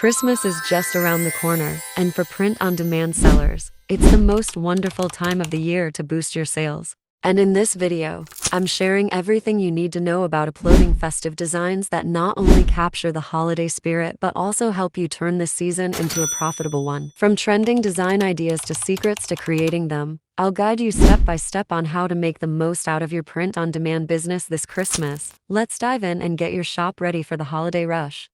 Christmas is just around the corner, and for print-on-demand sellers, it's the most wonderful time of the year to boost your sales. And in this video, I'm sharing everything you need to know about uploading festive designs that not only capture the holiday spirit but also help you turn this season into a profitable one. From trending design ideas to secrets to creating them, I'll guide you step by step on how to make the most out of your print-on-demand business this Christmas. Let's dive in and get your shop ready for the holiday rush.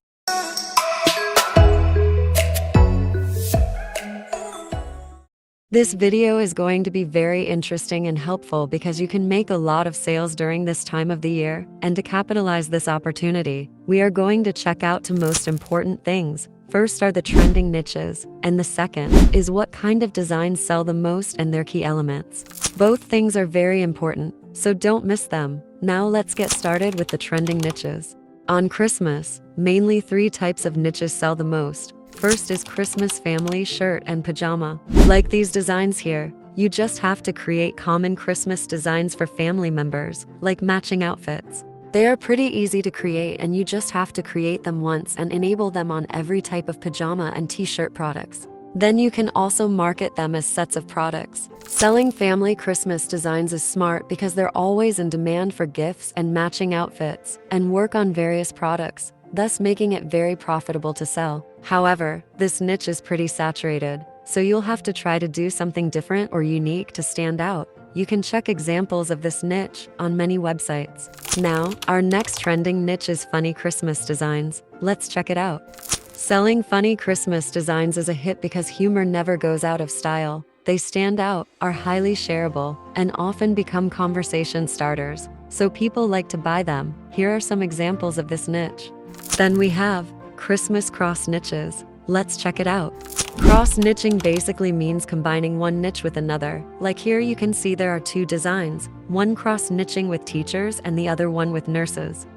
This video is going to be very interesting and helpful because you can make a lot of sales during this time of the year, and to capitalize this opportunity, we are going to check out two most important things. First are the trending niches, and the second is what kind of designs sell the most and their key elements. Both things are very important, so don't miss them. Now let's get started with the trending niches. On Christmas, mainly three types of niches sell the most. First is Christmas family shirt and pajama. Like these designs here, you just have to create common Christmas designs for family members, like matching outfits. They are pretty easy to create, and you just have to create them once and enable them on every type of pajama and t-shirt products. Then you can also market them as sets of products. Selling family Christmas designs is smart because they're always in demand for gifts and matching outfits, and work on various products, thus making it very profitable to sell. However, this niche is pretty saturated, so you'll have to try to do something different or unique to stand out. You can check examples of this niche on many websites. Now, our next trending niche is funny Christmas designs. Let's check it out. Selling funny Christmas designs is a hit because humor never goes out of style. They stand out, are highly shareable, and often become conversation starters, so people like to buy them. Here are some examples of this niche. Then we have Christmas cross niches. Let's check it out. Cross niching basically means combining one niche with another. Like here you can see there are two designs, one cross niching with teachers and the other one with nurses.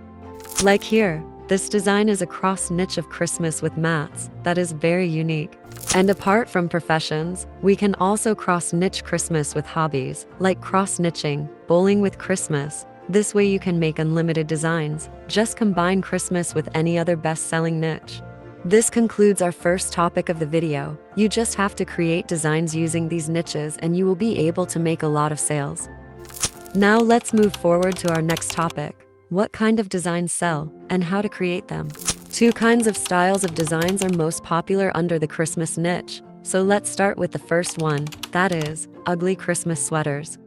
Like here, this design is a cross niche of Christmas with mats. That is very unique. And apart from professions, we can also cross niche Christmas with hobbies, like cross niching, bowling with Christmas. This way you can make unlimited designs. Just combine Christmas with any other best-selling niche. This concludes our first topic of the video. You just have to create designs using these niches and you will be able to make a lot of sales. Now let's move forward to our next topic. What kind of designs sell and how to create them? Two kinds of styles of designs are most popular under the Christmas niche. So let's start with the first one, that is, ugly Christmas sweaters.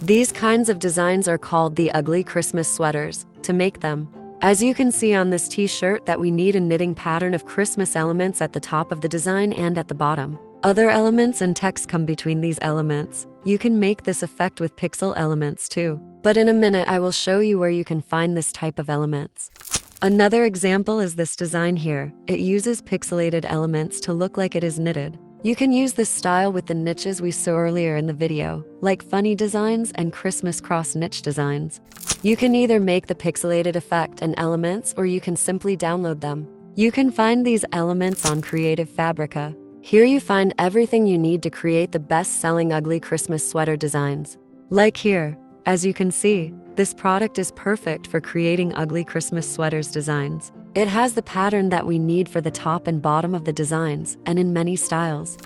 These kinds of designs are called the ugly Christmas sweaters. To make them, as you can see on this t-shirt, that we need a knitting pattern of Christmas elements at the top of the design and at the bottom. Other elements and text come between these elements. You can make this effect with pixel elements too. But in a minute I will show you where you can find this type of elements. Another example is this design here. It uses pixelated elements to look like it is knitted. You can use this style with the niches we saw earlier in the video, like funny designs and Christmas cross niche designs. You can either make the pixelated effect and elements, or you can simply download them. You can find these elements on Creative Fabrica. Here you find everything you need to create the best-selling ugly Christmas sweater designs. Like here, as you can see, this product is perfect for creating ugly Christmas sweaters designs. It has the pattern that we need for the top and bottom of the designs, and in many styles.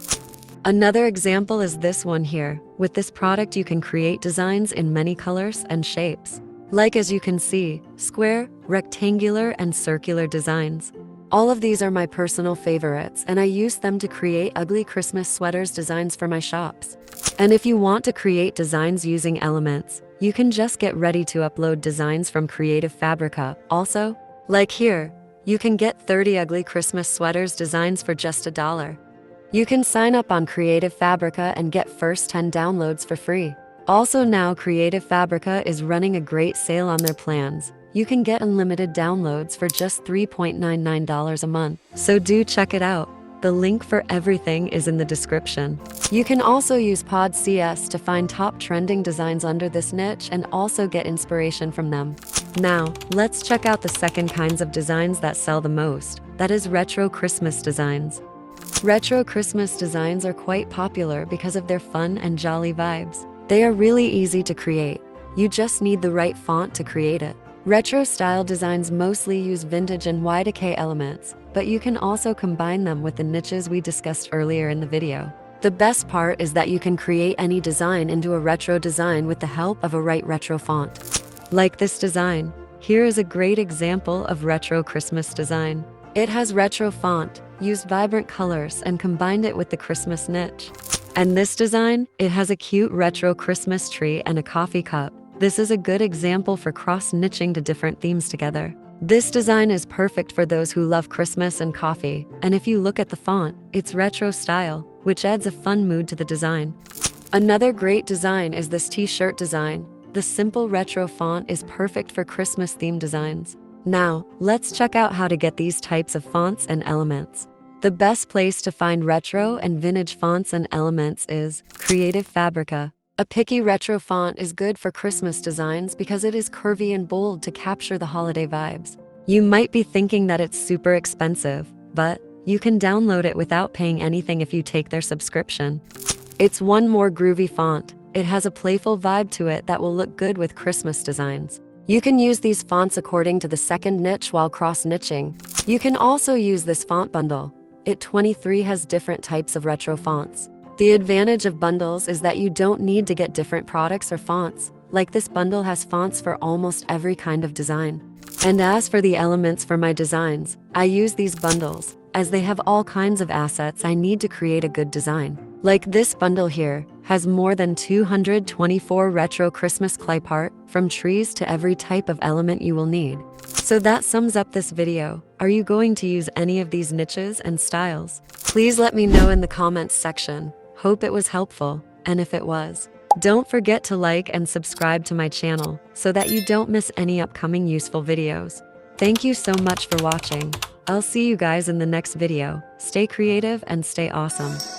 Another example is this one here. With this product you can create designs in many colors and shapes. Like as you can see, square, rectangular, and circular designs. All of these are my personal favorites, and I use them to create ugly Christmas sweaters designs for my shops. And if you want to create designs using elements, you can just get ready to upload designs from Creative Fabrica. Also, like here, you can get 30 ugly Christmas sweaters designs for just $1. You can sign up on Creative Fabrica and get first 10 downloads for free. Also now Creative Fabrica is running a great sale on their plans. You can get unlimited downloads for just $3.99 a month. So do check it out. The link for everything is in the description. You can also use PodCS to find top trending designs under this niche and also get inspiration from them. Now, let's check out the second kinds of designs that sell the most, that is retro Christmas designs. Retro Christmas designs are quite popular because of their fun and jolly vibes. They are really easy to create. You just need the right font to create it. Retro style designs mostly use vintage and Y2K elements. but you can also combine them with the niches we discussed earlier in the video. The best part is that you can create any design into a retro design with the help of a right retro font. Like this design. Here is a great example of retro Christmas design. It has retro font, used vibrant colors, and combined it with the Christmas niche. And this design, it has a cute retro Christmas tree and a coffee cup. This is a good example for cross-niching to different themes together. This design is perfect for those who love Christmas and coffee, and if you look at the font, it's retro style, which adds a fun mood to the design. Another great design is this t-shirt design. The simple retro font is perfect for Christmas themed designs. Now, let's check out how to get these types of fonts and elements. The best place to find retro and vintage fonts and elements is Creative Fabrica. A picky retro font is good for Christmas designs because it is curvy and bold to capture the holiday vibes. You might be thinking that it's super expensive, but you can download it without paying anything if you take their subscription. It's one more groovy font. It has a playful vibe to it that will look good with Christmas designs. You can use these fonts according to the second niche while cross-niching. You can also use this font bundle. It 23 has different types of retro fonts. The advantage of bundles is that you don't need to get different products or fonts. Like this bundle has fonts for almost every kind of design. And as for the elements for my designs, I use these bundles, as they have all kinds of assets I need to create a good design. Like this bundle here, has more than 224 retro Christmas clay art, from trees to every type of element you will need. So that sums up this video. Are you going to use any of these niches and styles? Please let me know in the comments section. Hope it was helpful, and if it was, don't forget to like and subscribe to my channel so that you don't miss any upcoming useful videos. Thank you so much for watching. I'll see you guys in the next video. Stay creative and stay awesome.